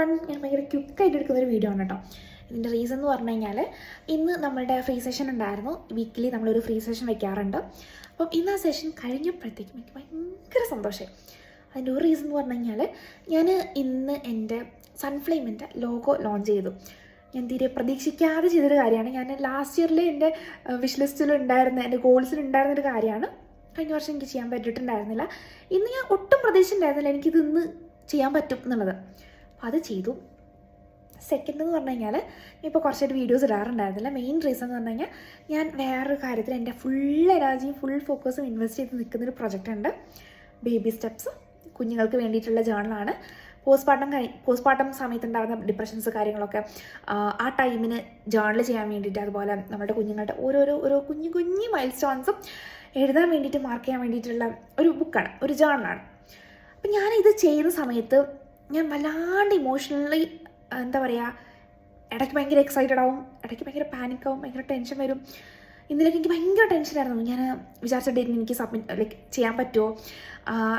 One ഞാൻ ഭയങ്കര ക്വിക്കായിട്ട് എടുക്കുന്നൊരു video ആണ് കേട്ടോ. ഇതിൻ്റെ റീസൺ എന്ന് പറഞ്ഞു കഴിഞ്ഞാൽ ഇന്ന് നമ്മളുടെ ഫ്രീ സെഷൻ ഉണ്ടായിരുന്നു. വീക്കിലി നമ്മളൊരു ഫ്രീ സെഷൻ വെക്കാറുണ്ട്. അപ്പം ഇന്ന് ആ സെഷൻ കഴിഞ്ഞപ്പോഴത്തേക്കും എനിക്ക് ഭയങ്കര സന്തോഷമായി. അതിൻ്റെ ഒരു റീസൺ എന്ന് പറഞ്ഞു കഴിഞ്ഞാൽ ഞാൻ ഇന്ന് എൻ്റെ സൺഫ്ലെയിമിൻ്റെ ലോഗോ ലോഞ്ച് ചെയ്തു. ഞാൻ തീരെ പ്രതീക്ഷിക്കാതെ ചെയ്തൊരു കാര്യമാണ്. ഞാൻ ലാസ്റ്റ് ഇയറിൽ എൻ്റെ വിഷ് ലിസ്റ്റിലുണ്ടായിരുന്ന എൻ്റെ ഗോൾസിലുണ്ടായിരുന്നൊരു കാര്യമാണ്. കഴിഞ്ഞ വർഷം എനിക്ക് ചെയ്യാൻ പറ്റിയിട്ടുണ്ടായിരുന്നില്ല. ഇന്ന് ഞാൻ ഒട്ടും പ്രതീക്ഷിച്ചിട്ടുണ്ടായിരുന്നില്ല എനിക്കിത് ഇന്ന് ചെയ്യാൻ പറ്റും എന്നുള്ളത്. അപ്പോൾ അത് ചെയ്തു. സെക്കൻഡ് എന്ന് പറഞ്ഞു കഴിഞ്ഞാൽ ഇപ്പോൾ കുറച്ചായിട്ട് വീഡിയോസ് ഇടാറുണ്ടായിരുന്നില്ല. മെയിൻ റീസൺ എന്ന് പറഞ്ഞു കഴിഞ്ഞാൽ ഞാൻ വേറൊരു കാര്യത്തിൽ എൻ്റെ ഫുൾ എനർജിയും ഫുൾ ഫോക്കസും ഇൻവെസ്റ്റ് ചെയ്ത് നിൽക്കുന്നൊരു പ്രൊജക്റ്റ് ഉണ്ട്. ബേബി സ്റ്റെപ്സ്, കുഞ്ഞുങ്ങൾക്ക് വേണ്ടിയിട്ടുള്ള ജേർണലാണ്. പോസ്റ്റ്മോർട്ടം സമയത്തുണ്ടാകുന്ന ഡിപ്രഷൻസ് കാര്യങ്ങളൊക്കെ ആ ടൈമിന് ജേർണൽ ചെയ്യാൻ വേണ്ടിയിട്ട്, അതുപോലെ നമ്മുടെ കുഞ്ഞുങ്ങളുടെ ഓരോ കുഞ്ഞു മൈൽ സ്റ്റോൺസും എഴുതാൻ വേണ്ടിയിട്ട്, മാർക്ക് ചെയ്യാൻ വേണ്ടിയിട്ടുള്ള ഒരു ബുക്കാണ്, ഒരു ജേർണലാണ്. അപ്പം ഞാനിത് ചെയ്യുന്ന സമയത്ത് ഞാൻ വല്ലാണ്ട് ഇമോഷണലി എന്താ പറയുക, ഇടയ്ക്ക് ഭയങ്കര എക്സൈറ്റഡ് ആവും, ഇടയ്ക്ക് ഭയങ്കര പാനിക്കാവും, ഭയങ്കര ടെൻഷൻ വരും. ഇന്നലേക്ക് എനിക്ക് ഭയങ്കര ടെൻഷനായിരുന്നു. ഞാൻ വിചാരിച്ച ഡേറ്റിന് എനിക്ക് സബ്മിറ്റ് ചെയ്യാൻ പറ്റുമോ,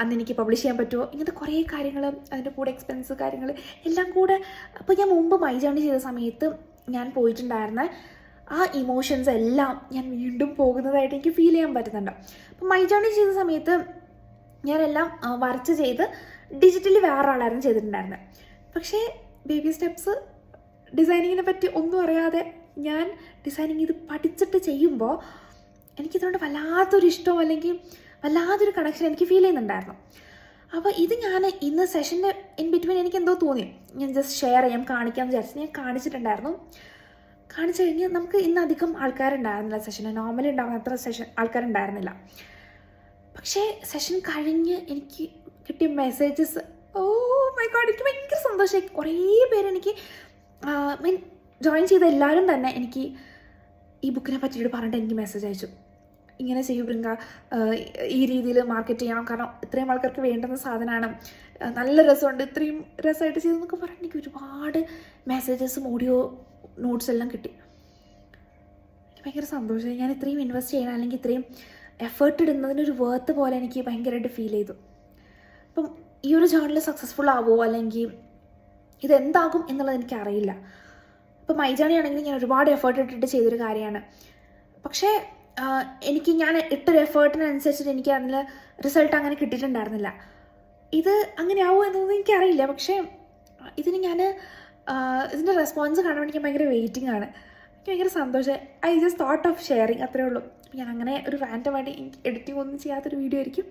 അന്ന് എനിക്ക് പബ്ലിഷ് ചെയ്യാൻ പറ്റുമോ, ഇങ്ങനത്തെ കുറേ കാര്യങ്ങൾ, അതിൻ്റെ കൂടെ എക്സ്പെൻസ് കാര്യങ്ങൾ എല്ലാം കൂടെ. അപ്പോൾ ഞാൻ മുമ്പ് മൈ ജേർണി ചെയ്ത സമയത്ത് ഞാൻ പോയിട്ടുണ്ടായിരുന്ന ആ ഇമോഷൻസ് എല്ലാം ഞാൻ വീണ്ടും പോകുന്നതായിട്ട് എനിക്ക് ഫീൽ ചെയ്യാൻ പറ്റുന്നുണ്ട്. അപ്പോൾ മൈ ജേർണി ചെയ്ത സമയത്ത് ഞാനെല്ലാം വരച്ച് ചെയ്ത് ഡിജിറ്റലി വേറൊരാളായിരുന്നു ചെയ്തിട്ടുണ്ടായിരുന്നത്. പക്ഷേ ബേബി സ്റ്റെപ്സ് ഡിസൈനിങ്ങിനെ പറ്റി ഒന്നും അറിയാതെ ഞാൻ ഡിസൈനിങ് ഇത് പഠിച്ചിട്ട് ചെയ്യുമ്പോൾ എനിക്കിതുകൊണ്ട് വല്ലാത്തൊരു ഇഷ്ടമോ അല്ലെങ്കിൽ വല്ലാത്തൊരു കണക്ഷൻ എനിക്ക് ഫീൽ ചെയ്യുന്നുണ്ടായിരുന്നു. അപ്പോൾ ഇത് ഞാൻ ഇന്ന് സെഷൻ്റെ ഇൻ ബിറ്റ്വീൻ എനിക്ക് എന്തോ തോന്നി, ഞാൻ ജസ്റ്റ് ഷെയർ ചെയ്യാം, കാണിക്കാമെന്ന് വിചാരിച്ചു. ഞാൻ കാണിച്ചിട്ടുണ്ടായിരുന്നു. കാണിച്ചു കഴിഞ്ഞ് നമുക്ക് ഇന്ന് അധികം ആൾക്കാരുണ്ടായിരുന്നില്ല സെഷന്. നോർമലി ഉണ്ടാകുന്ന അത്ര ആൾക്കാരുണ്ടായിരുന്നില്ല. പക്ഷേ സെഷൻ കഴിഞ്ഞ് എനിക്ക് കിട്ടിയ മെസ്സേജസ്, ഓ മൈ ഗോഡ്, എനിക്ക് ഭയങ്കര സന്തോഷമായി. കുറേ പേരെനിക്ക് ജോയിൻ ചെയ്ത എല്ലാവരും തന്നെ എനിക്ക് ഈ ബുക്കിനെ പറ്റിയിട്ട് പറഞ്ഞിട്ട് എനിക്ക് മെസ്സേജ് അയച്ചു. ഇങ്ങനെ ചെയ്യൂ പ്രിയങ്ക, ഈ രീതിയിൽ മാർക്കറ്റ് ചെയ്യണം, കാരണം ഇത്രയും ആൾക്കാർക്ക് വേണ്ടുന്ന സാധനമാണ്, നല്ല രസമുണ്ട്, ഇത്രയും രസമായിട്ട് ചെയ്തെന്നൊക്കെ പറഞ്ഞ് എനിക്ക് ഒരുപാട് മെസ്സേജസും ഓഡിയോ നോട്ട്സ് എല്ലാം കിട്ടി. എനിക്ക് ഭയങ്കര സന്തോഷമായി. ഞാൻ ഇത്രയും ഇൻവെസ്റ്റ് ചെയ്യണം, അല്ലെങ്കിൽ ഇത്രയും എഫേർട്ട് ഇടുന്നതിനൊരു വേർത്ത് പോലെ എനിക്ക് ഭയങ്കരമായിട്ട് ഫീൽ ചെയ്തു. അപ്പം ഈ ഒരു ജേർണൽ സക്സസ്ഫുൾ ആവുമോ അല്ലെങ്കിൽ ഇതെന്താകും എന്നുള്ളത് എനിക്കറിയില്ല. ഇപ്പോൾ മൈ ജേർണി ആണെങ്കിൽ ഞാൻ ഒരുപാട് എഫേർട്ട് ഇട്ടിട്ട് ചെയ്തൊരു കാര്യമാണ്. പക്ഷേ എനിക്ക് ഞാൻ ഇട്ടൊരു എഫേർട്ടിനനുസരിച്ചിട്ട് എനിക്ക് അതിൽ റിസൾട്ട് അങ്ങനെ കിട്ടിയിട്ടുണ്ടായിരുന്നില്ല. ഇത് അങ്ങനെ ആവുമോ എന്നൊന്നും എനിക്കറിയില്ല. പക്ഷേ ഇതിൻ്റെ റെസ്പോൺസ് കാണാൻ വേണ്ടി ഞാൻ ഭയങ്കര വെയിറ്റിംഗ് ആണ്. എനിക്ക് ഭയങ്കര സന്തോഷം. I just thought of sharing, അത്രേ ഉള്ളൂ. ഞാൻ അങ്ങനെ ഒരു റാൻഡമായിട്ട് എഡിറ്റിംഗ് ഒന്നും ചെയ്യാത്തൊരു വീഡിയോ ആയിരിക്കും.